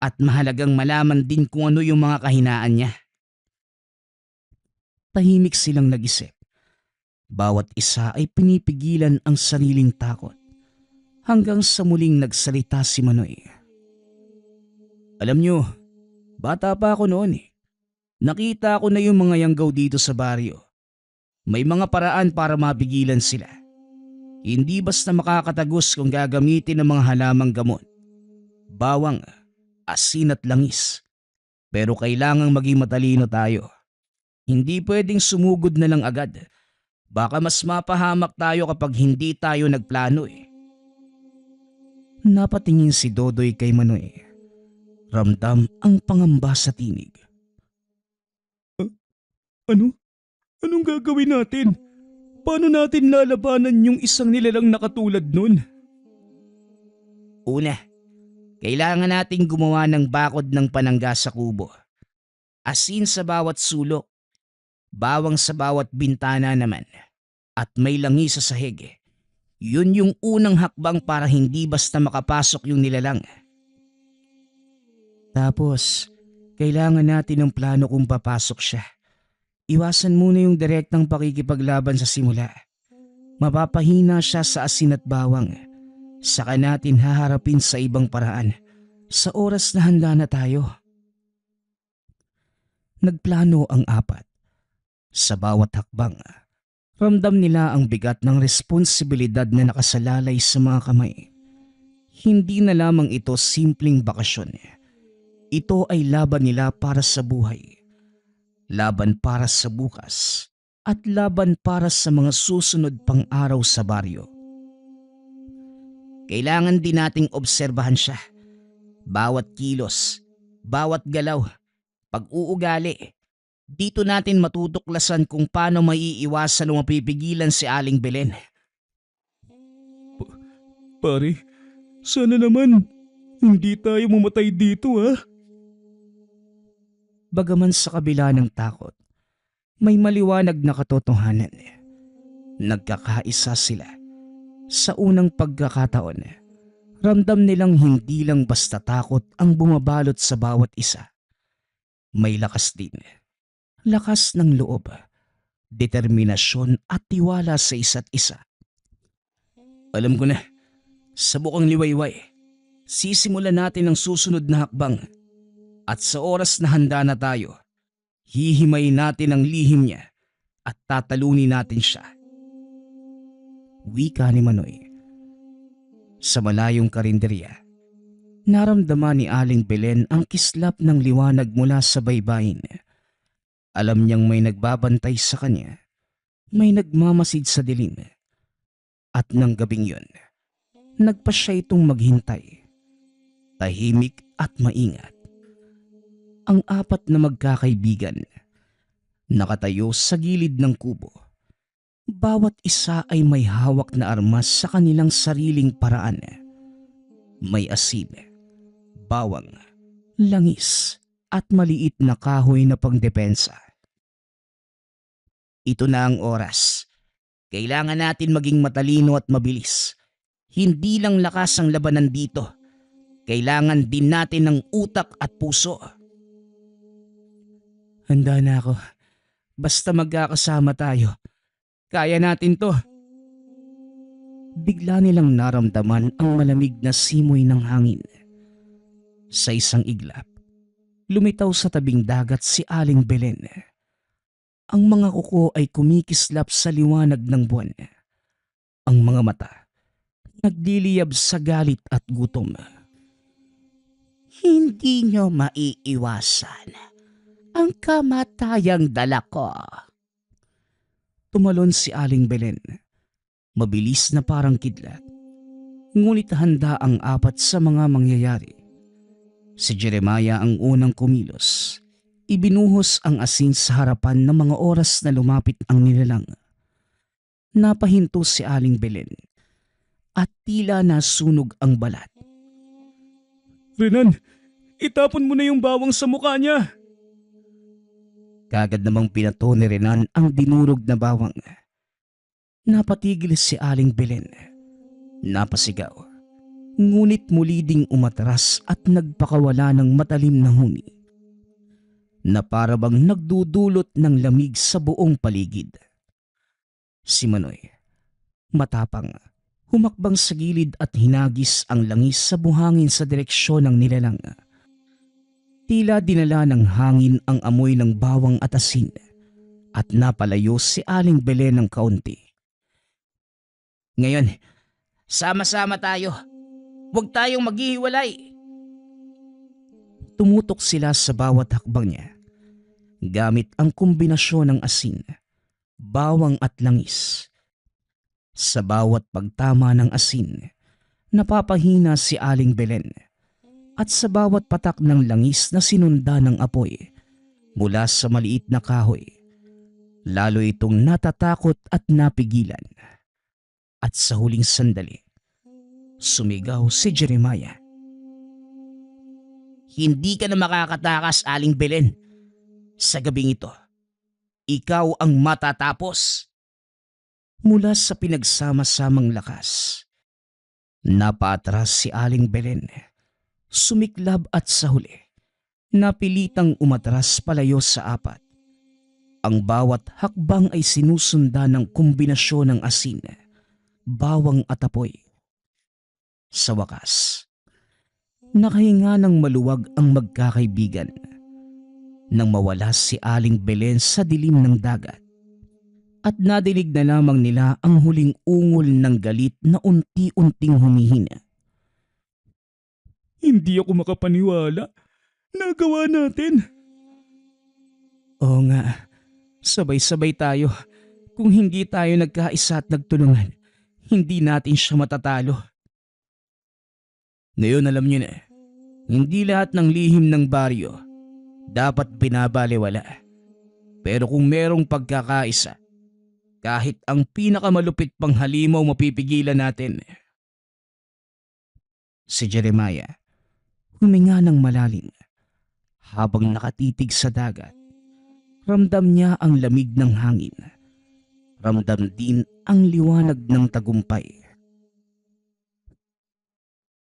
at mahalagang malaman din kung ano yung mga kahinaan niya. Tahimik silang nag-isip. Bawat isa ay pinipigilan ang sariling takot. Hanggang sa muling nagsalita si Manoy. Alam niyo, bata pa ako noon eh. Nakita ko na yung mga yanggaw dito sa baryo. May mga paraan para mapigilan sila. Hindi basta makakatagos kung gagamitin ng mga halamang gamot. Bawang, asin at langis. Pero kailangang maging matalino tayo. Hindi pwedeng sumugod na lang agad. Baka mas mapahamak tayo kapag hindi tayo nagplano eh. Napatingin si Dodoy kay Manoy. Ramdam ang pangamba sa tinig. Ano? Anong gagawin natin? Paano natin lalabanan yung isang nilalang nakatulad nun? Una, kailangan nating gumawa ng bakod ng panangga sa kubo. Asin sa bawat sulok, bawang sa bawat bintana naman, at may langis sa sahig. Yun yung unang hakbang para hindi basta makapasok yung nilalang. Tapos, kailangan natin ng plano kung papasok siya. Iwasan muna yung direktang pakikipaglaban sa simula. Mapapahina siya sa asin at bawang. Saka natin haharapin sa ibang paraan sa oras na handa na tayo. Nagplano ang apat. Sa bawat hakbang, ramdam nila ang bigat ng responsibilidad na nakasalalay sa mga kamay. Hindi na lamang ito simpleng bakasyon. Ito ay laban nila para sa buhay. Laban para sa bukas. At laban para sa mga susunod pang araw sa baryo. Kailangan din nating obserbahan siya. Bawat kilos, bawat galaw, pag-uugali. Dito natin matutuklasan kung paano maiiwasan o mapipigilan si Aling Belen. Pare, sana naman hindi tayo mamatay dito ha. Bagaman sa kabila ng takot, may maliwanag na katotohanan. Nagkakaisa sila. Sa unang pagkakataon, ramdam nilang hindi lang basta takot ang bumabalot sa bawat isa. May lakas din. Lakas ng loob, determinasyon at tiwala sa isa't isa. Alam ko na, sa bukang liwayway, sisimulan natin ang susunod na hakbang. At sa oras na handa na tayo, hihimayin natin ang lihim niya at tatalunin natin siya. Wika ni Manoy. Sa malayong karinderya, naramdaman ni Aling Belen ang kislap ng liwanag mula sa baybayin. Alam niyang may nagbabantay sa kanya, may nagmamasid sa dilim. At ng gabing yun, nagpa siya itong maghintay. Tahimik at maingat. Ang apat na magkakaibigan, nakatayo sa gilid ng kubo. Bawat isa ay may hawak na armas sa kanilang sariling paraan. May asin, bawang, langis at maliit na kahoy na pangdepensa. Ito na ang oras. Kailangan natin maging matalino at mabilis. Hindi lang lakas ang labanan dito. Kailangan din natin ng utak at puso. Handa na ako. Basta magkakasama tayo. Kaya natin to. Bigla nilang naramdaman ang malamig na simoy ng hangin. Sa isang iglap, lumitaw sa tabing dagat si Aling Belen. Ang mga kuko ay kumikislap sa liwanag ng buwan. Ang mga mata, nagdiliyab sa galit at gutom. Hindi nyo maiiwasan ang kamatayang dala ko. Tumalon si Aling Belen. Mabilis na parang kidlat. Ngunit handa ang apat sa mga mangyayari. Si Jeremiah ang unang kumilos. Ibinuhos ang asin sa harapan ng mga oras na lumapit ang nilalang. Napahinto si Aling Belen at tila nasunog ang balat. Renan, itapon mo na yung bawang sa mukha niya. Kagad namang pinato ni Renan ang dinurog na bawang. Napatigil si Aling Belen. Napasigaw. Ngunit muli ding umatras at nagpakawala ng matalim na huni na para bang nagdudulot ng lamig sa buong paligid. Si Manoy, matapang, humakbang sa gilid at hinagis ang langis sa buhangin sa direksyon ng nilalang. Tila dinala ng hangin ang amoy ng bawang at asin at napalayo si Aling Belen ng kaunti. Ngayon, sama-sama tayo. Huwag tayong maghihiwalay. Tumutok sila sa bawat hakbang niya. Gamit ang kombinasyon ng asin, bawang at langis. Sa bawat pagtama ng asin, napapahina si Aling Belen. At sa bawat patak ng langis na sinunda ng apoy mula sa maliit na kahoy, lalo itong natatakot at napigilan. At sa huling sandali, sumigaw si Jeremiah. Hindi ka na makakatakas, Aling Belen. Sa gabing ito, ikaw ang matatapos. Mula sa pinagsama-samang lakas, napaatras si Aling Belen. Sumiklab at sa huli, napilitang umatras palayo sa apat. Ang bawat hakbang ay sinusundan ng kombinasyon ng asin, bawang at apoy. Sa wakas, nakahinga ng maluwag ang magkakaibigan nang mawala si Aling Belen sa dilim ng dagat. At nadinig na lamang nila ang huling ungol ng galit na unti-unting humihina. Hindi ako makapaniwala. Nagawa natin. Oo nga, sabay-sabay tayo. Kung hindi tayo nagkaisa at nagtulungan, hindi natin siya matatalo. Ngayon alam niyo na, hindi lahat ng lihim ng baryo dapat binabaliwala. Pero kung merong pagkakaisa, kahit ang pinakamalupit pang halimaw mapipigilan natin. Si Jeremiah huminga ng malalim. Habang nakatitig sa dagat, ramdam niya ang lamig ng hangin. Ramdam din ang liwanag ng tagumpay.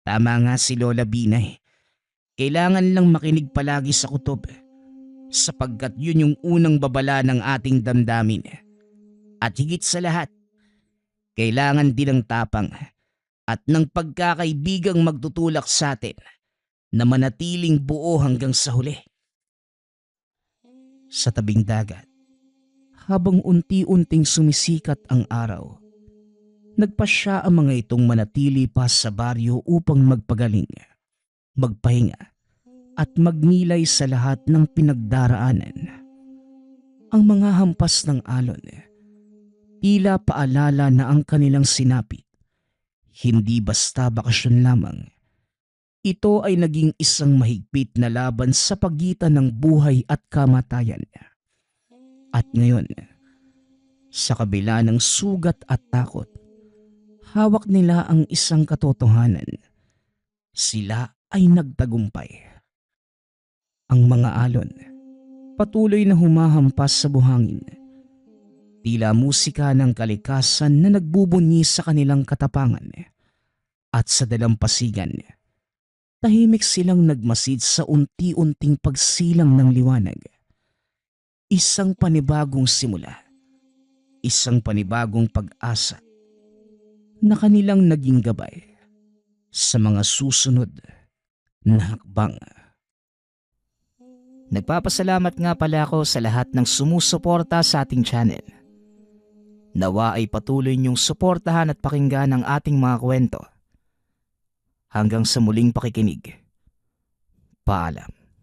Tama nga si Lola Binay. Kailangan lang makinig palagi sa kutob, sapagkat yun yung unang babala ng ating damdamin. At higit sa lahat, kailangan din ng tapang at ng pagkakaibigang magtutulak sa atin na manatiling buo hanggang sa huli. Sa tabing dagat, habang unti-unting sumisikat ang araw, nagpasya ang mga itong manatili pa sa baryo upang magpagaling, magpahinga at magnilay sa lahat ng pinagdaraanan. Ang mga hampas ng alon, tila paalala na ang kanilang sinapit hindi basta bakasyon lamang. Ito ay naging isang mahigpit na laban sa pagitan ng buhay at kamatayan. At ngayon, sa kabila ng sugat at takot, hawak nila ang isang katotohanan. Sila ay nagtagumpay. Ang mga alon, patuloy na humahampas sa buhangin. Tila musika ng kalikasan na nagbubunyi sa kanilang katapangan. At sa dalampasigan, tahimik silang nagmasid sa unti-unting pagsilang ng liwanag. Isang panibagong simula, isang panibagong pag-asa na kanilang naging gabay sa mga susunod na hakbang. Nagpapasalamat nga pala ako sa lahat ng sumusuporta sa ating channel. Nawa ay patuloy niyong suportahan at pakinggan ang ating mga kwento. Hanggang sa muling pakikinig. Paalam.